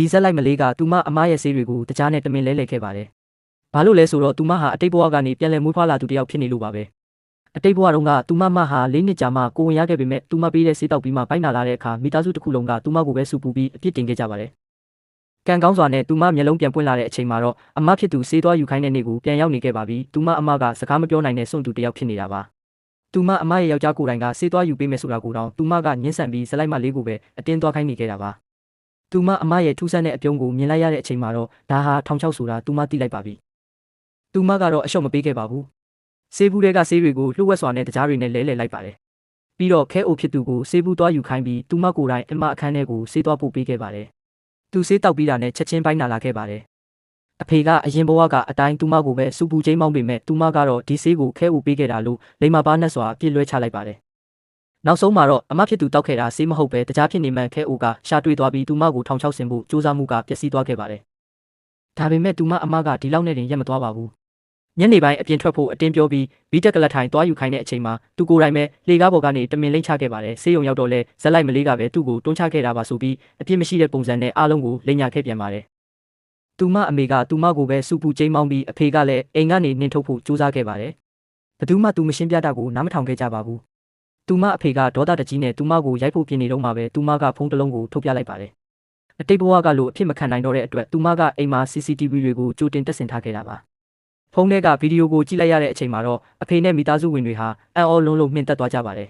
ဒီဇက်လိုက်မလေးကသူမအမရဲ့ဆေးတွေကိုတကြားနဲ့တမင်လဲလှယ်ခဲ့ပါတယ်။ဘာလို့လဲဆိုတော့သူမဟာအတိတ်ဘဝကနေပြန်လည်မွေးဖွားလာသူတစ်ယောက်ဖြစ်နေလို့ပါပဲ။အတိတ်ဘဝတုန်းကသူမဟာ၄နှစ်ကြာမှကိုဝင်ရခဲ့ပေမဲ့သူမပေးတဲ့ဆေးတောက်ပြီးမှပိုက်နာလာတဲ့အခါမိသားစုတစ်ခုလုံးကသူမကိုပဲစူပူပြီးအပြစ်တင်ခဲ့ကြပါတယ်။ကံကောင်းစွာနဲ့သူမမျက်လုံးပြန်ပွင့်လာတဲ့အချိန်မှာတော့အမဖြစ်သူဆေးသွားယူခိုင်းတဲ့နေ့ကိုပြန်ရောက်နေခဲ့ပါပြီ။သူမအမကစကားမပြောနိုင်တဲ့စွန့်သူတစ်ယောက်ဖြစ်နေတာပါ။သူမအမရဲ့ယောက်ျားကိုယ်တိုင်ကဆေးသွားယူပေးမယ်ဆိုတာကိုတော့သူမကညှင်းဆန်ပြီးဇလိုက်မလေးကိုပဲအတင်းသွားခိုင်းနေခဲ့တာပါ။သူမအမရဲ့ထူးဆန်းတဲ့အပြုံးကိုမြင်လိုက်ရတဲ့အချိန်မှာတော့ဒါဟာထောင်ချောက်ဆိုတာသူမသိလိုက်ပါပြီ။သူမကတော့အလျှော့မပေးခဲ့ပါဘူး။ဆေးဘူးတွေကဆေးတွေကိုလှုပ်ဝက်စွာနဲ့တကြားတွေနဲ့လဲလှယ်လိုက်ပါတယ်။ပြီးတော့ခဲအိုဖြစ်သူကိုဆေးဘူးသွားယူခိုင်းပြီးသူမကိုယ်တိုင်အမအခန်းထဲကိုဆေးသွားပို့ပေးခဲ့ပါတယ်။သူဆေးတောက်ပြီးတာနဲ့ချက်ချင်းပိုင်းနာလာခဲ့ပါတယ်။အဖေကအရင်ဘဝကအတိုင်းသူမကိုပဲစူပူချင်းမောင်းပေမဲ့သူမကတော့ဒီဆေးကိုခဲအိုပေးခဲ့တာလို့လိမ္မာပါနဲ့စွာအပြစ်လွှဲချလိုက်ပါတယ်။နောက်ဆုံးမှာတော့အမဖြစ်သူတောက်ခဲ့တာဆေးမဟုတ်ပဲတကြားဖြစ်နေမှန်ခဲအိုကရှာတွေ့သွားပြီးသူမကိုထောင်ချောက်ဆင်ဖို့စူးစမ်းမှုကပျက်စီးသွားခဲ့ပါတယ်။ဒါပေမဲ့သူမအမကဒီလောက်နဲ့တင်ရက်မသွားပါဘူး။ညနေပိုင်းအပြင်ထွက်ဖို့အတင်းပြောပြီးဘီတက်ကလထိုင်သွားယူခိုင်းတဲ့အချိန်မှာသူကိုယ်တိုင်ပဲလေကားပေါ်ကနေတမင်လိမ့်ချခဲ့ပါတယ်။ဆေးရုံရောက်တော့လဲဇက်လိုက်မလေးကပဲသူ့ကိုတွန်းချခဲ့တာပါဆိုပြီးအပြစ်မရှိတဲ့ပုံစံနဲ့အားလုံးကိုလိမ်ညာခဲ့ပြန်ပါတယ်။သူမအမေကသူမကိုပဲစူပူချင်းမောင်းပြီးအဖေကလည်းအိမ်ကနေနှင်ထုတ်ဖို့ကြိုးစားခဲ့ပါတယ်။ဘသူမှသူမရှင်းပြတာကိုနားမထောင်ခဲ့ကြပါဘူး။သူမအဖေကဒေါသတကြီးနဲ့သူမကိုရိုက်ဖို့ပြင်နေတော့မှပဲသူမကဖုန်းတစ်လုံးကိုထုတ်ပြလိုက်ပါတယ်။အတိတ်ဘဝကလို့အဖြစ်မခံနိုင်တော့တဲ့အတွက်သူမကအိမ်မှာ CCTV တွေကိုကြိုတင်တက်ဆင်ထားခဲ့တာပါ။ဖုန်းထဲကဗီဒီယိုကိုကြည့်လိုက်ရတဲ့အချိန်မှာတော့အဖေနဲ့မိသားစုဝင်တွေဟာအံ့ဩလုံးလုံးမှင်သက်သွားကြပါတယ်